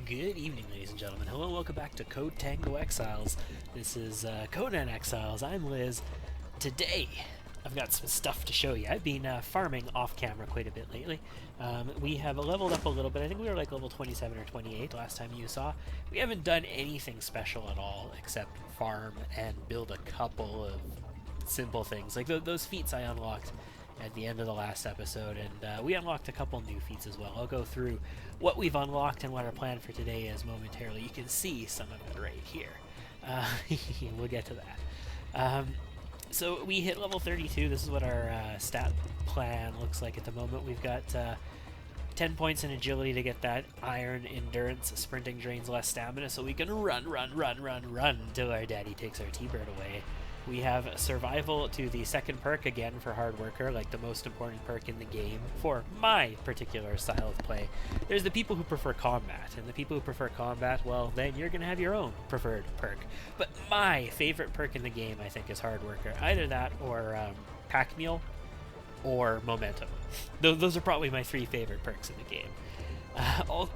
Good evening, ladies and gentlemen. Hello and welcome back to Code Tango Exiles. This is Conan Exiles. I'm Liz. Today, I've got some stuff to show you. I've been farming off-camera quite a bit lately. We have leveled up a little bit. I think we were like level 27 or 28 last time you saw. We haven't done anything special at all except farm and build a couple of simple things. Like those feats I unlocked at the end of the last episode, and we unlocked a couple new feats as well. I'll go through what we've unlocked and what our plan for today is momentarily. You can see some of it right here. We'll get to that. So we hit level 32. This is what our stat plan looks like at the moment. We've got 10 points in agility to get that iron endurance. Sprinting drains less stamina, so we can run until our daddy takes our T-bird away. We have survival to the second perk, again for hard worker, like the most important perk in the game for my particular style of play. There's the people who prefer combat, and the people who prefer combat, well, then you're going to have your own preferred perk. But my favorite perk in the game, I think, is hard worker. Either that or pack mule or momentum. Those are probably my three favorite perks in the game.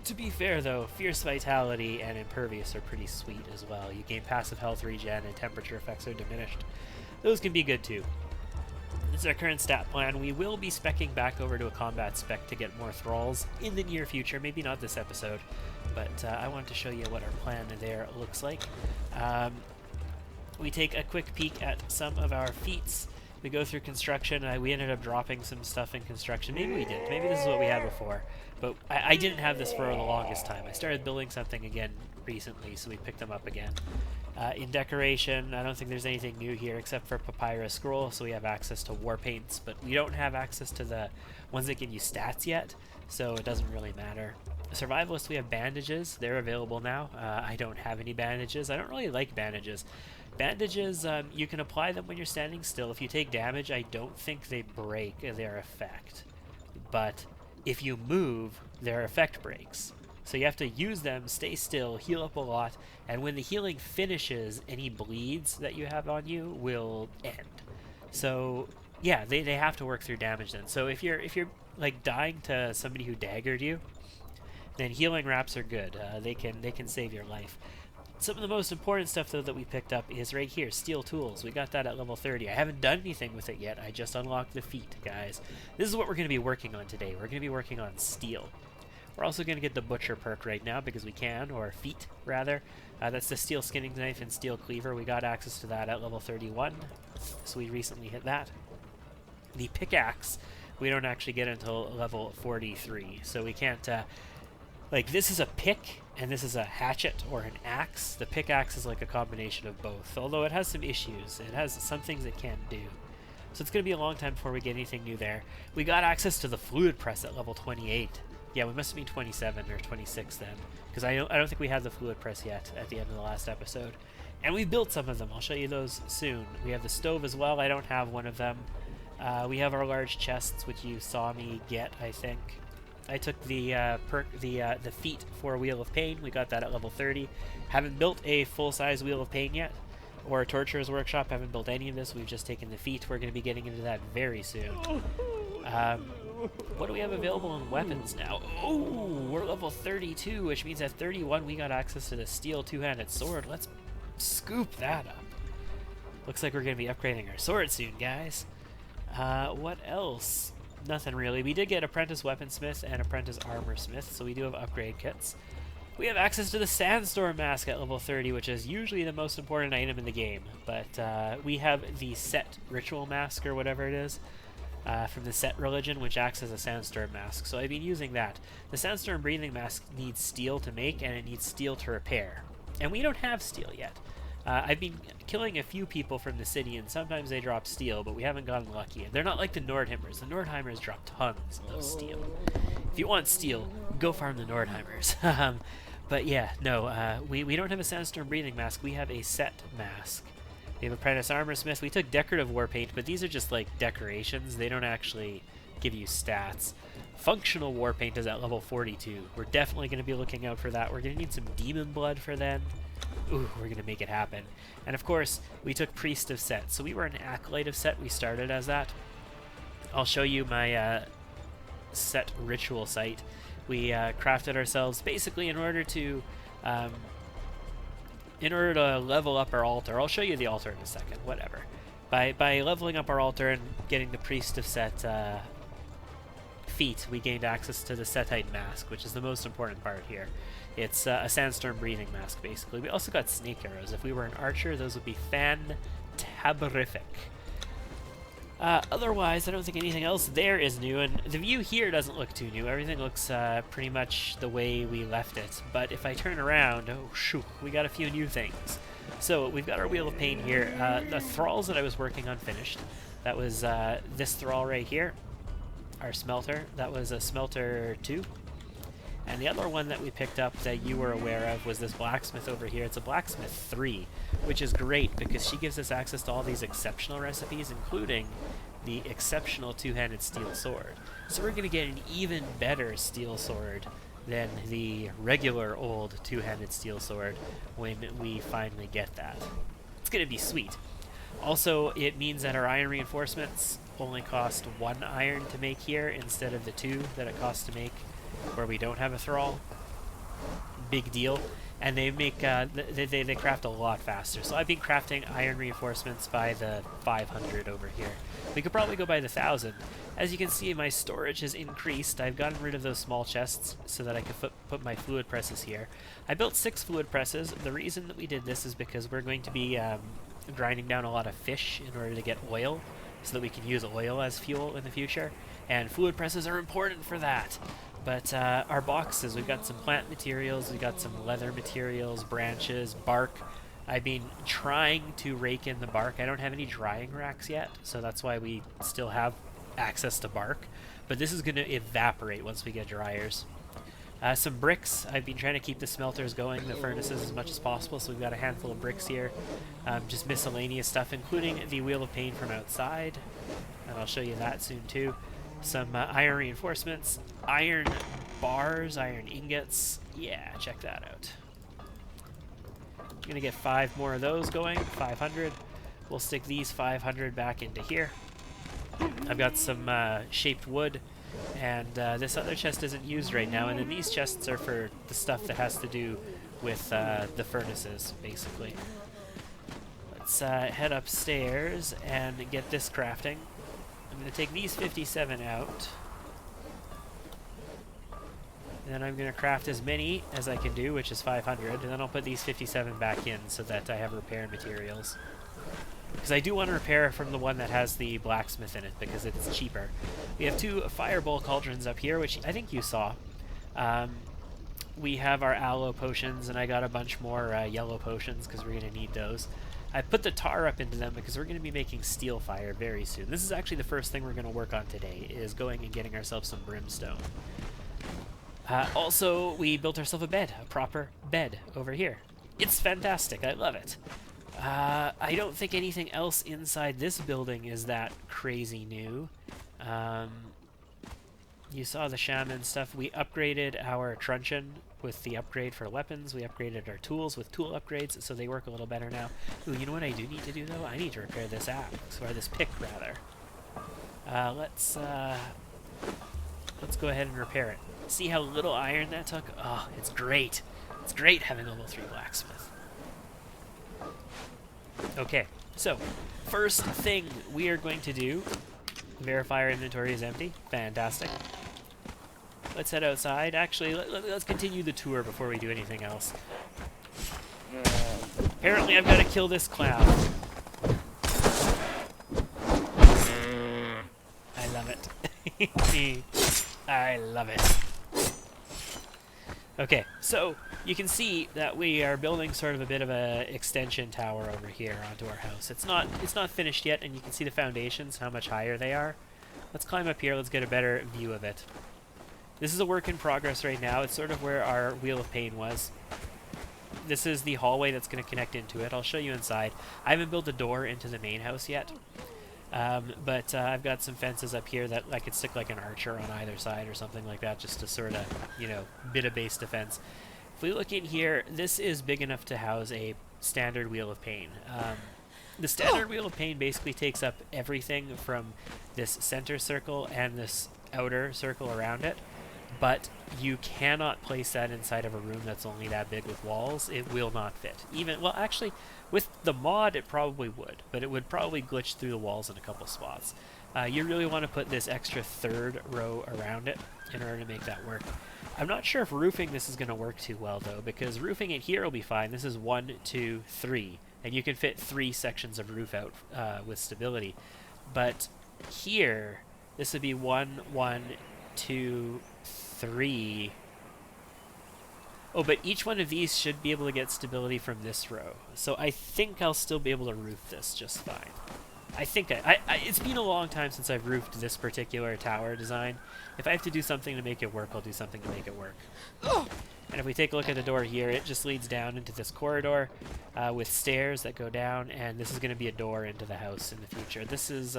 To be fair, though, Fierce Vitality and Impervious are pretty sweet as well. You gain passive health regen and temperature effects are diminished. Those can be good too. This is our current stat plan. We will be speccing back over to a combat spec to get more thralls in the near future. Maybe not this episode, but I wanted to show you what our plan there looks like. We take a quick peek at some of our feats. We go through construction. We ended up dropping some stuff in construction. Maybe we did. Maybe this is what we had before. But I didn't have this for the longest time. I started building something again recently, so we picked them up again. In decoration, I don't think there's anything new here except for Papyrus Scroll, so we have access to war paints, but we don't have access to the ones that give you stats yet, so it doesn't really matter. Survivalist, we have bandages. They're available now. I don't have any bandages. I don't really like bandages. Bandages, you can apply them when you're standing still. If you take damage, I don't think they break their effect. But if you move, their effect breaks. So you have to use them, stay still, heal up a lot, and when the healing finishes, any bleeds that you have on you will end. So yeah, they have to work through damage then. So if you're like dying to somebody who daggered you, then healing wraps are good. They can save your life. Some of the most important stuff, though, that we picked up is right here, Steel Tools. We got that at level 30. I haven't done anything with it yet. I just unlocked the feat, guys. This is what we're going to be working on today. We're going to be working on steel. We're also going to get the Butcher perk right now because we can, or feat, rather. That's the Steel Skinning Knife and Steel Cleaver. We got access to that at level 31, so we recently hit that. The Pickaxe, we don't actually get until level 43, so we can't... like, this is a pick, and this is a hatchet or an axe. The pickaxe is like a combination of both, although it has some issues. It has some things it can't do. So it's going to be a long time before we get anything new there. We got access to the Fluid Press at level 28. Yeah, we must have been 27 or 26 then, because I don't think we had the Fluid Press yet at the end of the last episode. And we built some of them. I'll show you those soon. We have the stove as well. I don't have one of them. We have our large chests, which you saw me get, I think. I took the the feat for Wheel of Pain. We got that at level 30. Haven't built a full-size Wheel of Pain yet, or a Torturer's Workshop. Haven't built any of this. We've just taken the feat. We're going to be getting into that very soon. What do we have available in weapons now? Oh, we're level 32, which means at 31 we got access to the Steel Two-Handed Sword. Let's scoop that up. Looks like we're going to be upgrading our sword soon, guys. What else? Nothing really. We did get Apprentice Weaponsmith and Apprentice Armorsmith, so we do have upgrade kits. We have access to the Sandstorm Mask at level 30, which is usually the most important item in the game. But we have the Set Ritual Mask, or whatever it is, from the Set Religion, which acts as a Sandstorm Mask. So I've been using that. The Sandstorm Breathing Mask needs steel to make, and it needs steel to repair. And we don't have steel yet. I've been killing a few people from the city, and sometimes they drop steel, but we haven't gotten lucky. They're not like the Nordheimers. The Nordheimers drop tons of steel. If you want steel, go farm the Nordheimers. But yeah, no, we don't have a Sandstorm Breathing Mask. We have a Set Mask. We have Apprentice Armorsmith. We took Decorative War Paint, but these are just like decorations. They don't actually give you stats. Functional War Paint is at level 42. We're definitely going to be looking out for that. We're going to need some Demon Blood for then. Ooh, we're going to make it happen. And of course, we took Priest of Set. So we were an Acolyte of Set. We started as that. I'll show you my Set ritual site. We crafted ourselves basically um, in order to level up our altar. I'll show you the altar in a second. Whatever. By leveling up our altar and getting the Priest of Set feat, we gained access to the Setite mask, which is the most important part here. It's a sandstorm breathing mask, basically. We also got snake arrows. If we were an archer, those would be fan-taberific. Otherwise, I don't think anything else there is new, and the view here doesn't look too new. Everything looks pretty much the way we left it. But if I turn around, oh shoot, we got a few new things. So we've got our Wheel of Pain here. The thralls that I was working on finished. That was this thrall right here, our smelter. That was a smelter 2. And the other one that we picked up that you were aware of was this blacksmith over here. It's a blacksmith 3, which is great because she gives us access to all these exceptional recipes, including the exceptional two-handed steel sword. So we're going to get an even better steel sword than the regular old two-handed steel sword when we finally get that. It's going to be sweet. Also, it means that our iron reinforcements only cost 1 iron to make here instead of the 2 that it costs to make where we don't have a thrall. Big deal. And they make they craft a lot faster. So I've been crafting iron reinforcements by the 500 over here. We could probably go by the 1,000. As you can see, my storage has increased. I've gotten rid of those small chests so that I could put my fluid presses here. I built 6 fluid presses. The reason that we did this is because we're going to be grinding down a lot of fish in order to get oil, so that we can use oil as fuel in the future. And fluid presses are important for that. But our boxes, we've got some plant materials, we've got some leather materials, branches, bark. I've been trying to rake in the bark. I don't have any drying racks yet, so that's why we still have access to bark. But this is going to evaporate once we get dryers. Some bricks. I've been trying to keep the smelters going, the furnaces, as much as possible, so we've got a handful of bricks here. Just miscellaneous stuff, including the Wheel of Pain from outside. And I'll show you that soon too. Some iron reinforcements, iron bars, iron ingots. Yeah, check that out. I'm going to get 5 more of those going, 500. We'll stick these 500 back into here. I've got some shaped wood, and this other chest isn't used right now, and then these chests are for the stuff that has to do with the furnaces, basically. Let's head upstairs and get this crafting. I'm going to take these 57 out, and then I'm going to craft as many as I can do, which is 500, and then I'll put these 57 back in so that I have repair materials. Because I do want to repair from the one that has the blacksmith in it, because it's cheaper. We have 2 fireball cauldrons up here, which I think you saw. We have our aloe potions, and I got a bunch more yellow potions, because we're going to need those. I put the tar up into them because we're going to be making steel fire very soon. This is actually the first thing we're going to work on today, is going and getting ourselves some brimstone. Also, we built ourselves a bed, a proper bed over here. It's fantastic. I love it. I don't think anything else inside this building is that crazy new. You saw the shaman stuff. We upgraded our truncheon with the upgrade for weapons. We upgraded our tools with tool upgrades, so they work a little better now. Ooh, you know what I do need to do, though? I need to repair this axe, or this pick, rather. Let's go ahead and repair it. See how little iron that took? Oh, it's great. It's great having a level 3 blacksmith. Okay, so first thing we are going to do, verify our inventory is empty. Fantastic. Let's head outside. Actually, let's continue the tour before we do anything else. Apparently, I've got to kill this clown. I love it. I love it. Okay, so you can see that we are building sort of a bit of a extension tower over here onto our house. It's not finished yet, and you can see the foundations, how much higher they are. Let's climb up here. Let's get a better view of it. This is a work in progress right now. It's sort of where our Wheel of Pain was. This is the hallway that's going to connect into it. I'll show you inside. I haven't built a door into the main house yet, but I've got some fences up here that I could stick like an archer on either side or something like that, just to sort of, you know, bit of base defense. If we look in here, this is big enough to house a standard Wheel of Pain. The standard Wheel of Pain basically takes up everything from this center circle and this outer circle around it. but you cannot place that inside of a room that's only that big with walls. It will not fit. Even, well, actually, with the mod, it probably would, but it would probably glitch through the walls in a couple spots. You really want to put this extra third row around it in order to make that work. I'm not sure if roofing this is going to work too well, though, because roofing it here will be fine. This is 1, 2, 3, and you can fit 3 sections of roof out with stability. But here, this would be 1, 1, 2, 3. Oh, but each one of these should be able to get stability from this row. So I think I'll still be able to roof this just fine. I think it's been a long time since I've roofed this particular tower design. If I have to do something to make it work, I'll do something to make it work. And if we take a look at the door here, it just leads down into this corridor with stairs that go down, and this is going to be a door into the house in the future. This is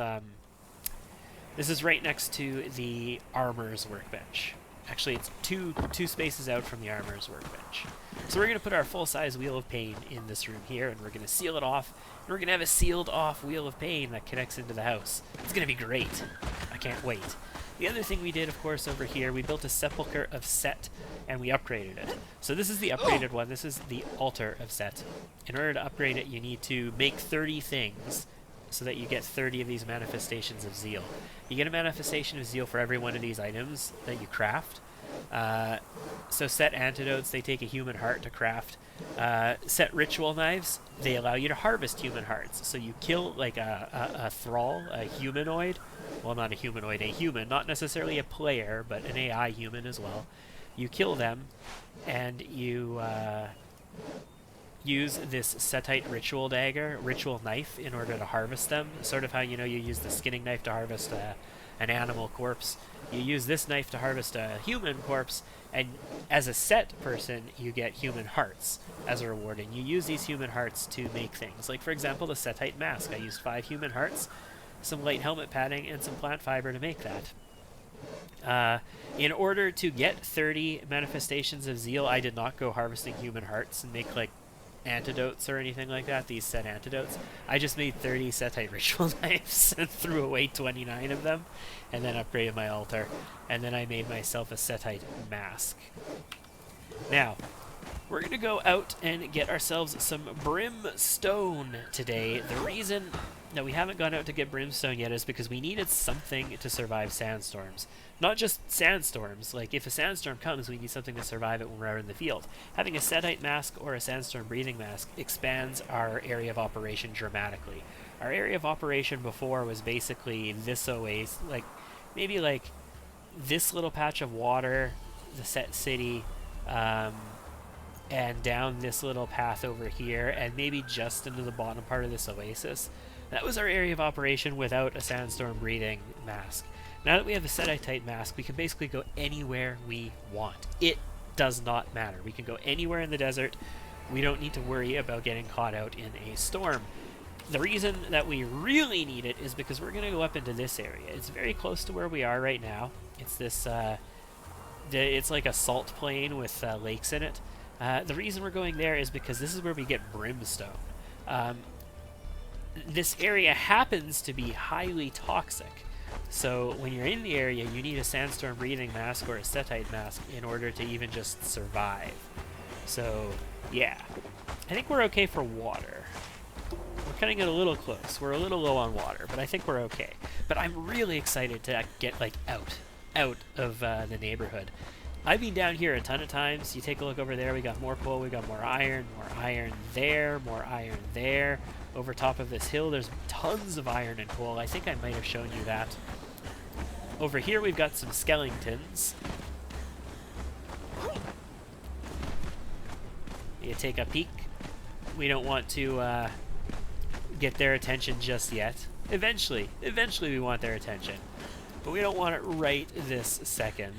right next to the armor's workbench. Actually, it's two spaces out from the armor's workbench. So we're going to put our full-size Wheel of Pain in this room here, and we're going to seal it off. And we're going to have a sealed-off Wheel of Pain that connects into the house. It's going to be great. I can't wait. The other thing we did, of course, over here, we built a Sepulchre of Set, and we upgraded it. So this is the upgraded one. This is the Altar of Set. In order to upgrade it, you need to make 30 things so that you get 30 of these manifestations of zeal. You get a manifestation of zeal for every one of these items that you craft. So set antidotes, they take a human heart to craft. Set ritual knives, they allow you to harvest human hearts. So you kill like a thrall, a humanoid. Well, not a humanoid, a human. Not necessarily a player, but an AI human as well. You kill them, and you use this Setite ritual dagger, ritual knife, in order to harvest them. Sort of how, you know, you use the skinning knife to harvest an animal corpse. You use this knife to harvest a human corpse, and as a set person, you get human hearts as a reward. And you use these human hearts to make things. Like, for example, the Setite mask. I used 5 human hearts, some light helmet padding, and some plant fiber to make that. In order to get 30 manifestations of zeal, I did not go harvesting human hearts and make, like, antidotes or anything like that, these set antidotes. I just made 30 Setite ritual knives and threw away 29 of them, and then upgraded my altar, and then I made myself a Setite mask. Now, we're going to go out and get ourselves some Brimstone today. The reason that we haven't gone out to get Brimstone yet is because we needed something to survive sandstorms. Not just sandstorms, like if a sandstorm comes, we need something to survive it when we're out in the field. Having a Setite mask or a sandstorm breathing mask expands our area of operation dramatically. Our area of operation before was basically this oasis, like maybe like this little patch of water, the set city, and down this little path over here, and maybe just into the bottom part of this oasis. That was our area of operation without a sandstorm breathing mask. Now that we have a Setite mask, we can basically go anywhere we want. It does not matter. We can go anywhere in the desert. We don't need to worry about getting caught out in a storm. The reason that we really need it is because we're going to go up into this area. It's very close to where we are right now. It's this, it's like a salt plain with lakes in it. The reason we're going there is because this is where we get Brimstone. This area happens to be highly toxic. So when you're in the area, you need a sandstorm breathing mask or a Setite mask in order to even just survive. So, yeah. I think we're okay for water. We're cutting it a little close. We're a little low on water, but I think we're okay. But I'm really excited to get, like, out of the neighborhood. I've been down here a ton of times. You take a look over there, we got more coal, we got more iron there, more iron there. Over top of this hill, there's tons of iron and coal. I think I might have shown you that. Over here, we've got some skeletons. You take a peek. We don't want to get their attention just yet. Eventually we want their attention. But we don't want it right this second.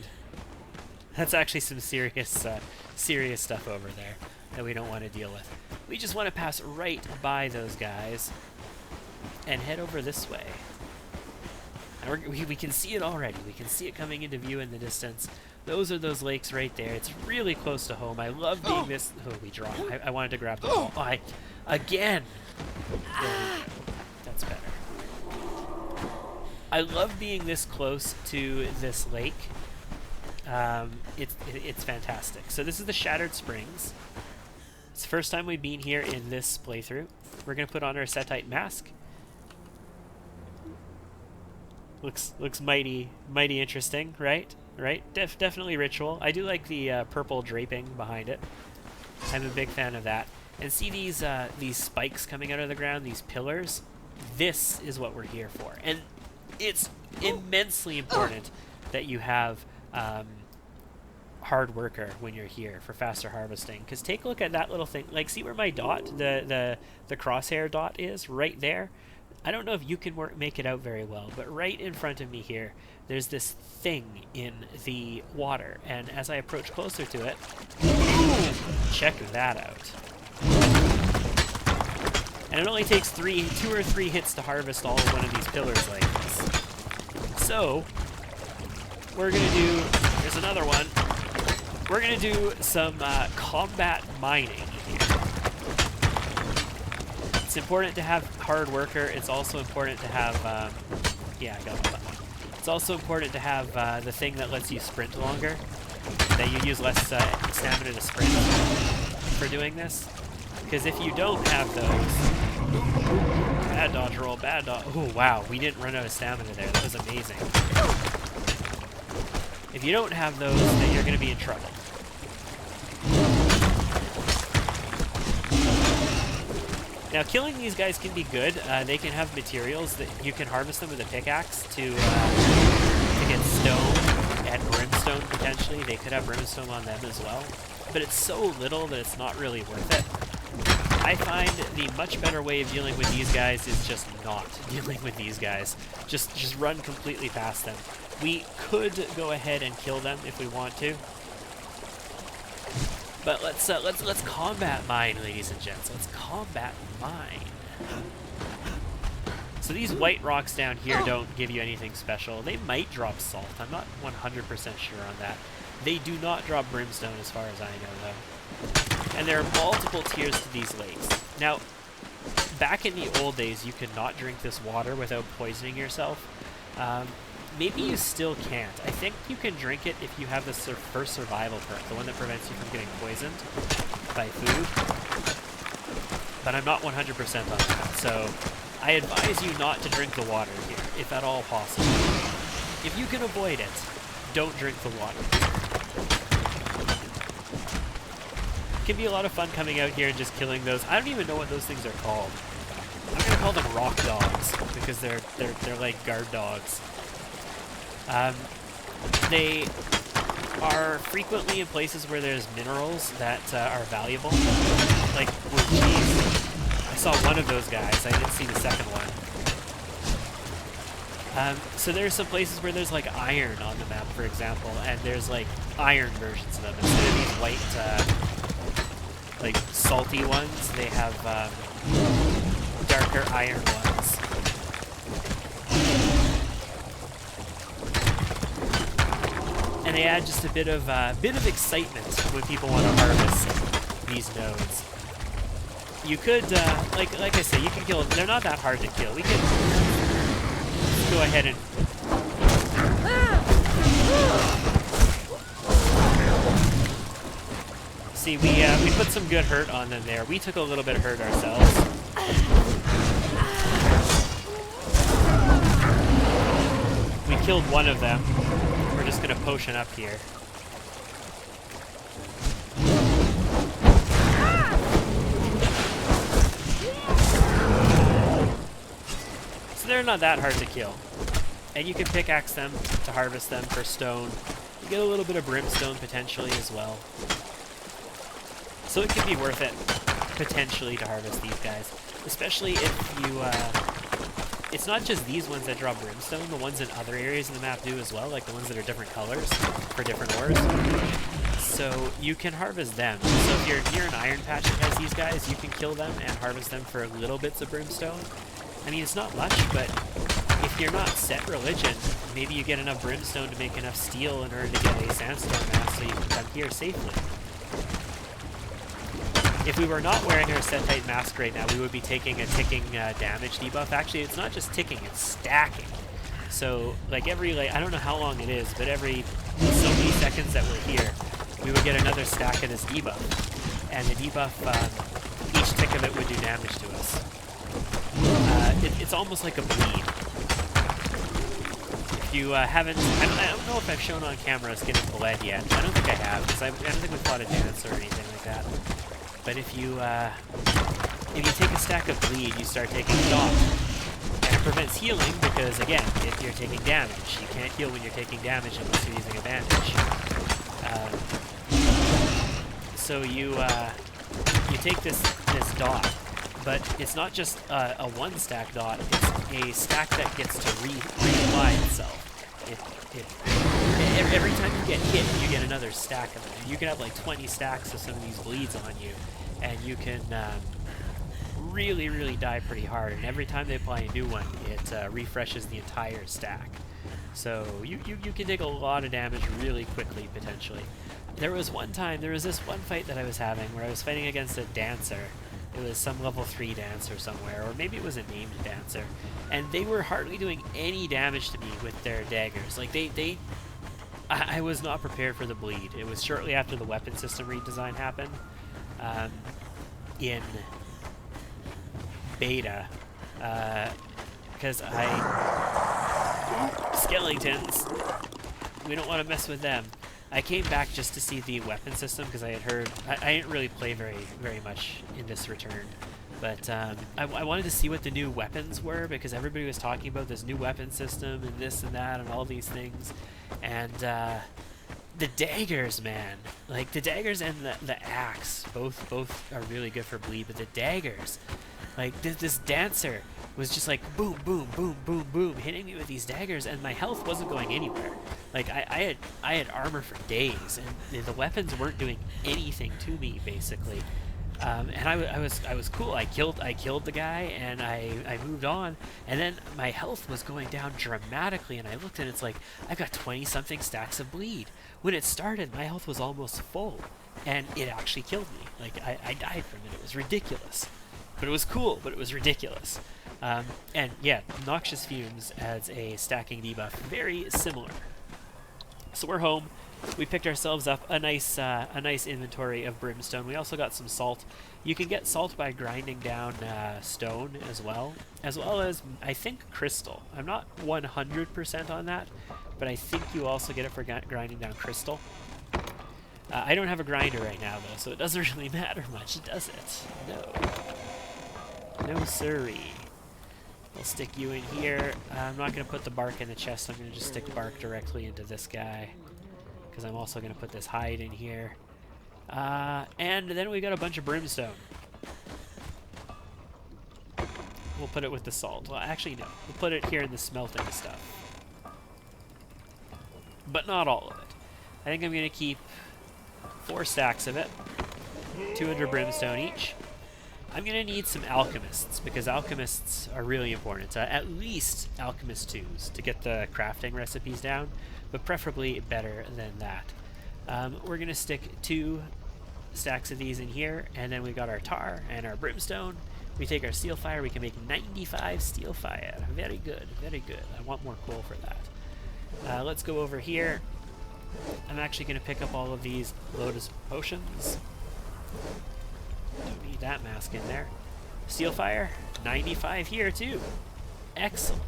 That's actually some serious stuff over there that we don't want to deal with. We just want to pass right by those guys and head over this way. And we can see it already. We can see it coming into view in the distance. Those are those lakes right there. It's really close to home. I love being this... Oh, we dropped. I wanted to grab the ball. Oh, again! That's better. I love being this close to this lake It's fantastic. So this is the Shattered Springs. It's the first time we've been here in this playthrough. We're gonna put on our Setite mask. Looks mighty interesting, right? Right? Definitely ritual. I do like the purple draping behind it. I'm a big fan of that. And see these spikes coming out of the ground, these pillars? This is what we're here for. And it's immensely important that you have hard worker when you're here for faster harvesting. Because take a look at that little thing. Like, see where my dot, the crosshair dot is? Right there. I don't know if you can make it out very well, but right in front of me here, there's this thing in the water. And as I approach closer to it, check that out. And it only takes 2 or 3 hits to harvest all of one of these pillars like this. So, we're going to do, there's another one, we're going to do some combat mining here. It's important to have hard worker. It's also important to have, yeah, I got my button. It's also important to have the thing that lets you sprint longer, that you use less stamina to sprint for doing this. Because if you don't have those, bad dodge roll, bad dodge. Oh wow, we didn't run out of stamina there. That was amazing. If you don't have those, then you're going to be in trouble. Now, killing these guys can be good. They can have materials that you can harvest them with a pickaxe to get stone and brimstone potentially. They could have brimstone on them as well. But it's so little that it's not really worth it. I find the much better way of dealing with these guys is just not dealing with these guys. Just run completely past them. We could go ahead and kill them if we want to. But let's combat mine, ladies and gents. Let's combat mine. So these white rocks down here don't give you anything special. They might drop salt. I'm not 100% sure on that. They do not drop brimstone as far as I know, though. And there are multiple tiers to these lakes. Now, back in the old days, you could not drink this water without poisoning yourself. Maybe you still can't. I think you can drink it if you have the first survival perk, the one that prevents you from getting poisoned by food. But I'm not 100% on that, so I advise you not to drink the water here, if at all possible. If you can avoid it, don't drink the water. It can be a lot of fun coming out here and just killing those. I don't even know what those things are called. I'm gonna call them rock dogs because they're like guard dogs. They are frequently in places where there's minerals that are valuable. Like, oh geez, I saw one of those guys. I didn't see the second one. So there's some places where there's like iron on the map, for example, and there's like iron versions of them instead of these white, like salty ones. They have darker iron ones. And they add just a bit of excitement when people want to harvest these nodes. You could, like I say, you can kill them. They're not that hard to kill. We can go ahead and see. We put some good hurt on them there. We took a little bit of hurt ourselves. We killed one of them. We're just gonna potion up here. So they're not that hard to kill. And you can pickaxe them to harvest them for stone. You get a little bit of brimstone potentially as well. So it could be worth it, potentially, to harvest these guys. Especially if you, it's not just these ones that drop brimstone, the ones in other areas of the map do as well, like the ones that are different colors for different ores. So you can harvest them. So if you're near an iron patch that has these guys, you can kill them and harvest them for little bits of brimstone. I mean, it's not much, but if you're not set religion, maybe you get enough brimstone to make enough steel in order to get a sandstorm mask so you can come here safely. If we were not wearing our Setite mask right now, we would be taking a ticking damage debuff. Actually, it's not just ticking, it's stacking. So, like I don't know how long it is, but every so many seconds that we're here, we would get another stack of this debuff. And the debuff, each tick of it would do damage to us. It's almost like a bleed. If you haven't, I don't know if I've shown on camera us getting bled yet. I don't think I have, because I don't think we've fought a dance or anything like that. But if you take a stack of bleed, you start taking dot. And it prevents healing because, again, if you're taking damage. You can't heal when you're taking damage unless you're using a bandage. So you take this dot, but it's not just a one-stack dot. It's a stack that gets to reapply itself. Every time you get hit, you get another stack of it. And you can have like 20 stacks of some of these bleeds on you, and you can really, really die pretty hard. And every time they apply a new one, it refreshes the entire stack. So you can take a lot of damage really quickly, potentially. There was this one fight that I was having where I was fighting against a dancer. It was some level 3 dancer somewhere, or maybe it was a named dancer. And they were hardly doing any damage to me with their daggers. Like, I was not prepared for the bleed. It was shortly after the weapon system redesign happened. In beta. Because skeletons, we don't want to mess with them. I came back just to see the weapon system because I had heard I didn't really play very much in this return, but I wanted to see what the new weapons were because everybody was talking about this new weapon system and this and that and all these things, and the daggers, man, like the daggers and the axe, both are really good for bleed, but the daggers, like this dancer was just like boom, boom, boom, boom, boom, hitting me with these daggers, and my health wasn't going anywhere. Like I had armor for days, and the weapons weren't doing anything to me basically. And I was cool. I killed the guy, and I moved on. And then my health was going down dramatically, and I looked, and it's like I've got 20-something stacks of bleed. When it started, my health was almost full, and it actually killed me. Like I died from it. It was ridiculous, but it was cool. But it was ridiculous. And yeah, Noxious Fumes adds a stacking debuff, very similar. So we're home. We picked ourselves up a nice inventory of Brimstone. We also got some salt. You can get salt by grinding down stone as well as I think crystal. I'm not 100% on that, but I think you also get it for grinding down crystal. I don't have a grinder right now though, so it doesn't really matter much, does it? No siree. I'll stick you in here. I'm not going to put the bark in the chest. I'm going to just stick bark directly into this guy, because I'm also going to put this hide in here. And then we got a bunch of brimstone. We'll put it with the salt. Well, actually, no. We'll put it here in the smelting stuff. But not all of it. I think I'm going to keep 4 stacks of it. 200 brimstone each. I'm going to need some alchemists, because alchemists are really important. At least alchemist 2s to get the crafting recipes down, but preferably better than that. We're going to stick 2 stacks of these in here, and then we've got our tar and our brimstone. We take our steel fire. We can make 95 steel fire. Very good, very good. I want more coal for that. Let's go over here. I'm actually going to pick up all of these lotus potions. Don't need that mask in there. Steel fire, 95 here too. Excellent.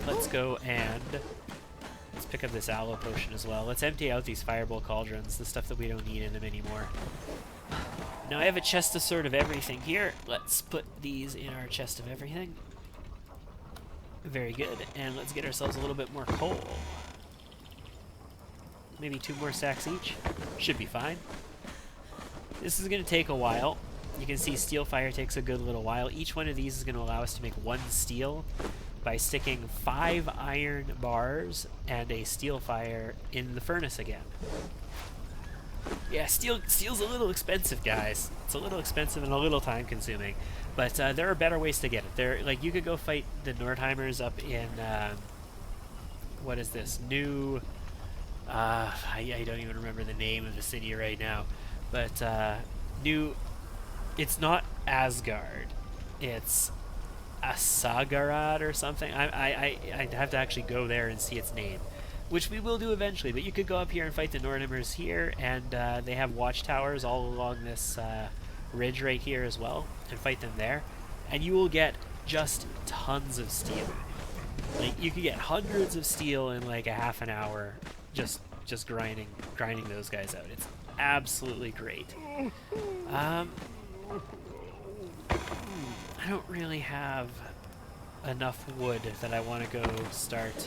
Let's go and let's pick up this aloe potion as well. Let's empty out these fireball cauldrons, the stuff that we don't need in them anymore. Now I have a chest of sort of everything here. Let's put these in our chest of everything. Very good. And let's get ourselves a little bit more coal. Maybe 2 more stacks each. Should be fine. This is going to take a while. You can see steel fire takes a good little while. Each one of these is going to allow us to make 1 steel by sticking 5 iron bars and a steel fire in the furnace again. Yeah, steel's a little expensive, guys. It's a little expensive and a little time consuming, but there are better ways to get it. There, like, you could go fight the Nordheimers up in what is this? New I don't even remember the name of the city right now. But it's not Asgard, it's Asagarad or something. I'd have to actually go there and see its name. which we will do eventually, but you could go up here and fight the Nordimers here, and they have watchtowers all along this ridge right here as well, and fight them there, and you will get just tons of steel. Like, you could get hundreds of steel in like a half an hour just grinding those guys out. It's absolutely great. I don't really have enough wood that I want to go start.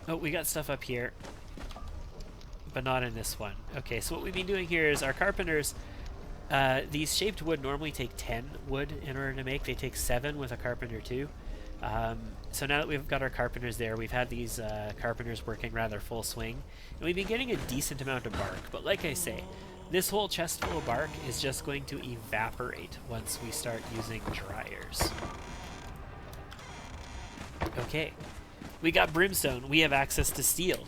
Oh, we got stuff up here, but not in this one. Okay, so what we've been doing here is our carpenters, these shaped wood normally take 10 wood in order to make. They take 7 with a carpenter 2. So now that we've got our carpenters there, we've had these carpenters working rather full swing, and we've been getting a decent amount of bark. But like I say, this whole chest full of bark is just going to evaporate once we start using dryers. Okay, we got Brimstone. We have access to steel.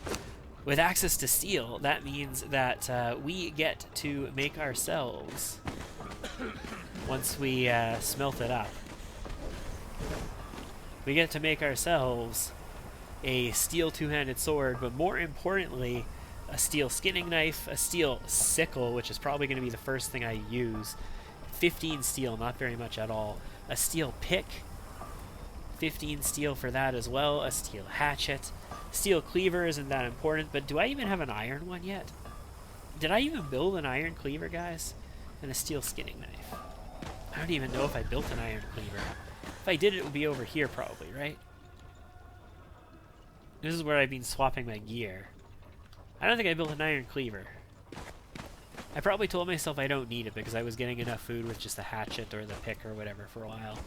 With access to steel, that means that we get to make ourselves, once we smelt it up, we get to make ourselves a steel two-handed sword, but more importantly, a steel skinning knife, a steel sickle, which is probably going to be the first thing I use, 15 steel, not very much at all, a steel pick, 15 steel for that as well, a steel hatchet, steel cleaver isn't that important, but do I even have an iron one yet? Did I even build an iron cleaver, guys? And a steel skinning knife. I don't even know if I built an iron cleaver. If I did, it would be over here probably, right? This is where I've been swapping my gear. I don't think I built an iron cleaver. I probably told myself I don't need it because I was getting enough food with just the hatchet or the pick or whatever for a while.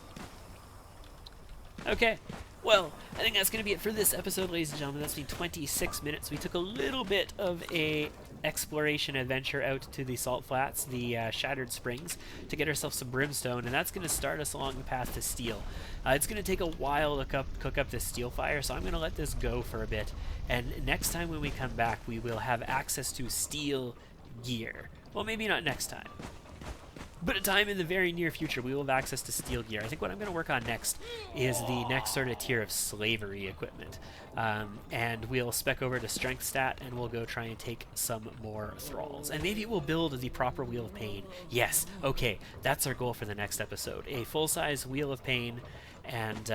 Okay, well, I think that's going to be it for this episode, ladies and gentlemen. That's been 26 minutes. We took a little bit of a exploration adventure out to the Salt Flats, the Shattered Springs, to get ourselves some Brimstone, and that's going to start us along the path to steel. It's going to take a while to cook up this steel fire, so I'm going to let this go for a bit, and next time when we come back, we will have access to steel gear. Well, maybe not next time, but a time in the very near future, we will have access to steel gear. I think what I'm going to work on next is the next sort of tier of slavery equipment. And we'll spec over to strength stat, and we'll go try and take some more thralls. And maybe we'll build the proper Wheel of Pain. Yes, okay, that's our goal for the next episode. A full-size Wheel of Pain and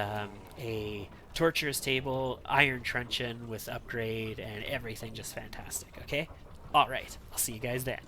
a torturous table, iron truncheon with upgrade, and everything just fantastic, okay? Alright, I'll see you guys then.